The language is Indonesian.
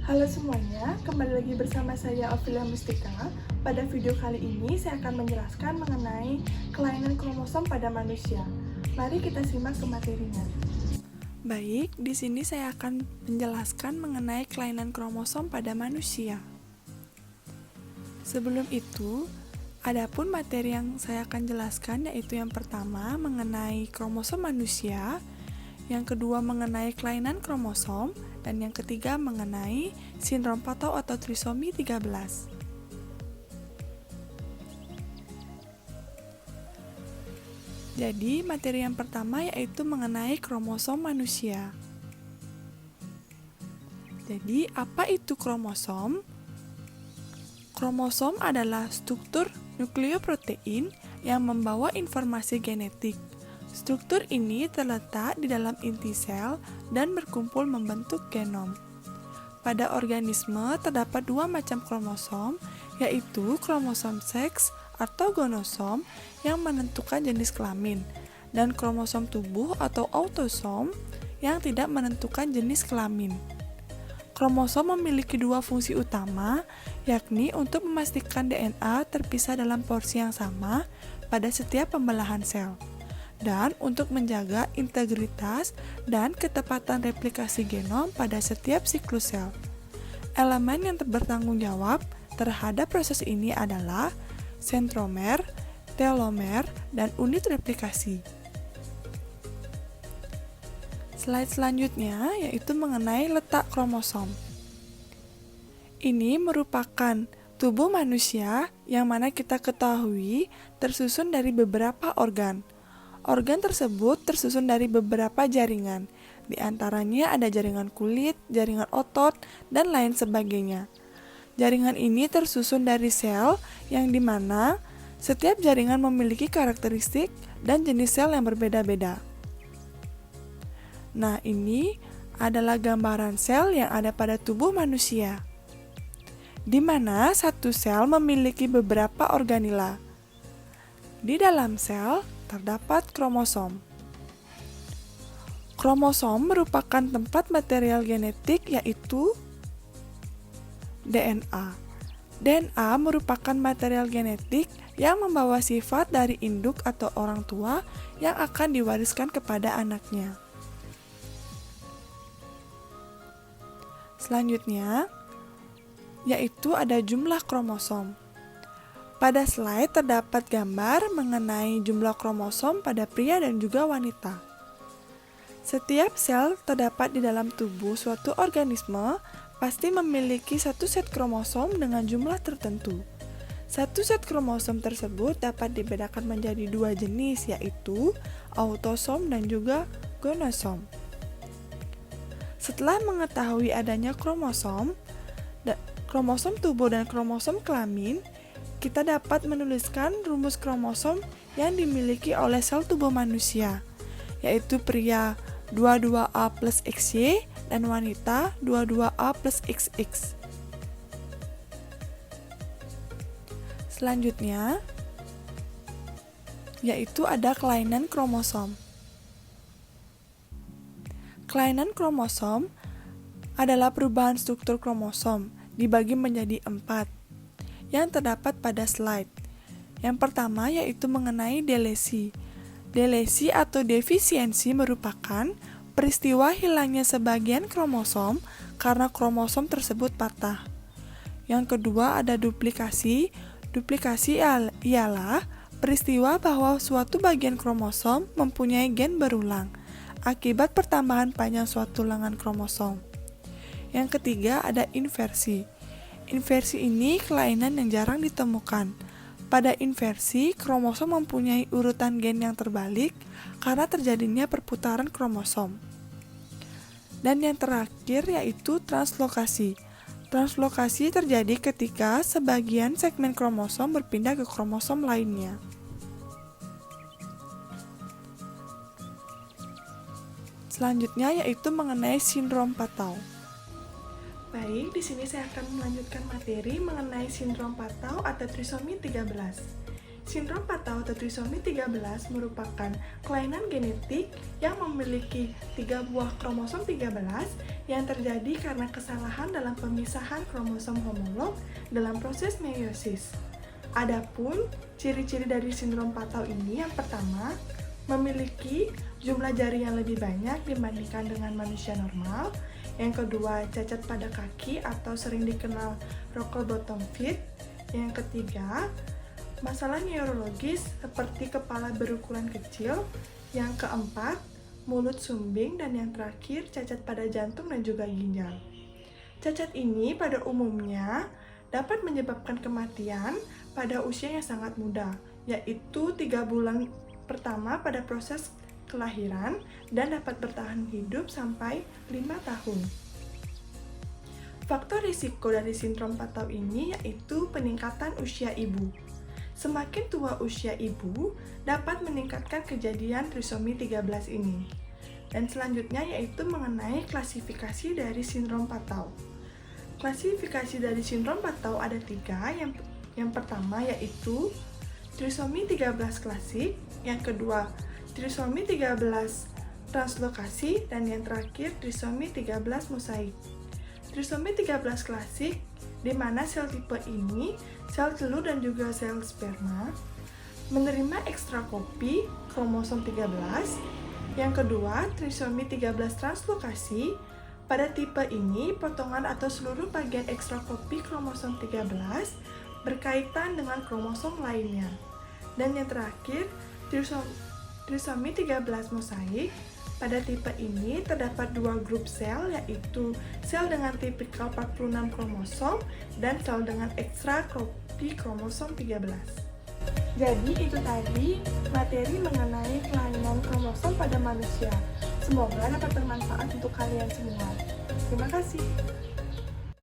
Halo semuanya, kembali lagi bersama saya Ovilia Mustika. Pada video kali ini saya akan menjelaskan mengenai kelainan kromosom pada manusia. Mari kita simak ke materinya. Baik, di sini saya akan menjelaskan mengenai kelainan kromosom pada manusia. Sebelum itu, adapun materi yang saya akan jelaskan yaitu yang pertama mengenai kromosom manusia, yang kedua mengenai kelainan kromosom, dan yang ketiga mengenai sindrom Patau atau trisomi 13. Jadi, materi yang pertama yaitu mengenai kromosom manusia. Jadi, apa itu kromosom? Kromosom adalah struktur nukleoprotein yang membawa informasi genetik. Struktur ini terletak di dalam inti sel dan berkumpul membentuk genom. Pada organisme terdapat dua macam kromosom, yaitu kromosom seks atau gonosom yang menentukan jenis kelamin, dan kromosom tubuh atau autosom yang tidak menentukan jenis kelamin. Kromosom memiliki dua fungsi utama, yakni untuk memastikan DNA terpisah dalam porsi yang sama pada setiap pembelahan sel, dan untuk menjaga integritas dan ketepatan replikasi genom pada setiap siklus sel. Elemen yang bertanggung jawab terhadap proses ini adalah sentromer, telomer, dan unit replikasi. Slide selanjutnya yaitu mengenai letak kromosom. Ini merupakan tubuh manusia yang mana kita ketahui tersusun dari beberapa organ. Organ tersebut tersusun dari beberapa jaringan, di antaranya ada jaringan kulit, jaringan otot, dan lain sebagainya. Jaringan ini tersusun dari sel yang dimana setiap jaringan memiliki karakteristik dan jenis sel yang berbeda-beda. Nah, ini adalah gambaran sel yang ada pada tubuh manusia, di mana satu sel memiliki beberapa organela. Di dalam sel terdapat kromosom. Kromosom merupakan tempat material genetik yaitu DNA. DNA merupakan material genetik yang membawa sifat dari induk atau orang tua yang akan diwariskan kepada anaknya. Selanjutnya, yaitu ada jumlah kromosom. Pada slide terdapat gambar mengenai jumlah kromosom pada pria dan juga wanita. Setiap sel terdapat di dalam tubuh suatu organisme pasti memiliki satu set kromosom dengan jumlah tertentu. Satu set kromosom tersebut dapat dibedakan menjadi dua jenis, yaitu autosom dan juga gonosom. Setelah mengetahui adanya kromosom tubuh dan kromosom kelamin, kita dapat menuliskan rumus kromosom yang dimiliki oleh sel tubuh manusia, yaitu pria 22A plus XY dan wanita 22A plus XX. Selanjutnya, yaitu ada kelainan kromosom. Kelainan kromosom adalah perubahan struktur kromosom dibagi menjadi 4 yang terdapat pada slide. Yang pertama yaitu mengenai delesi. Delesi atau defisiensi merupakan peristiwa hilangnya sebagian kromosom karena kromosom tersebut patah. Yang kedua ada duplikasi. Duplikasi ialah peristiwa bahwa suatu bagian kromosom mempunyai gen berulang akibat pertambahan panjang suatu lengan kromosom. Yang ketiga ada inversi. Inversi ini kelainan yang jarang ditemukan. Pada inversi, kromosom mempunyai urutan gen yang terbalik karena terjadinya perputaran kromosom. Dan yang terakhir yaitu translokasi. Translokasi terjadi ketika sebagian segmen kromosom berpindah ke kromosom lainnya. Selanjutnya yaitu mengenai sindrom Patau. Baik, di sini saya akan melanjutkan materi mengenai sindrom Patau atau trisomi 13. Sindrom Patau atau trisomi 13 merupakan kelainan genetik yang memiliki 3 buah kromosom 13 yang terjadi karena kesalahan dalam pemisahan kromosom homolog dalam proses meiosis. Adapun ciri-ciri dari sindrom Patau ini yang pertama, memiliki jumlah jari yang lebih banyak dibandingkan dengan manusia normal. Yang kedua, cacat pada kaki atau sering dikenal rocker bottom feet. Yang ketiga, masalah neurologis seperti kepala berukuran kecil. Yang keempat, mulut sumbing, dan yang terakhir cacat pada jantung dan juga ginjal. Cacat ini pada umumnya dapat menyebabkan kematian pada usia yang sangat muda, yaitu 3 bulan pertama pada proses kelahiran dan dapat bertahan hidup sampai 5 tahun. Faktor risiko dari sindrom Patau ini yaitu peningkatan usia ibu. Semakin tua usia ibu, dapat meningkatkan kejadian trisomi 13 ini. Dan selanjutnya yaitu mengenai klasifikasi dari sindrom Patau. Klasifikasi dari sindrom Patau ada 3. Yang pertama yaitu trisomi 13 klasik, yang kedua trisomi 13 translokasi, dan yang terakhir trisomi 13 mosaik. Trisomi 13 klasik di mana sel tipe ini, sel telur dan juga sel sperma, menerima ekstra kopi kromosom 13. Yang kedua, trisomi 13 translokasi. Pada tipe ini, potongan atau seluruh bagian ekstra kopi kromosom 13 berkaitan dengan kromosom lainnya. Dan yang terakhir, trisomi 13 mosaik. Pada tipe ini terdapat 2 grup sel, yaitu sel dengan tipikal 46 kromosom dan sel dengan ekstra kopi kromosom 13. Jadi itu tadi materi mengenai kelainan kromosom pada manusia. Semoga dapat bermanfaat untuk kalian semua. Terima kasih.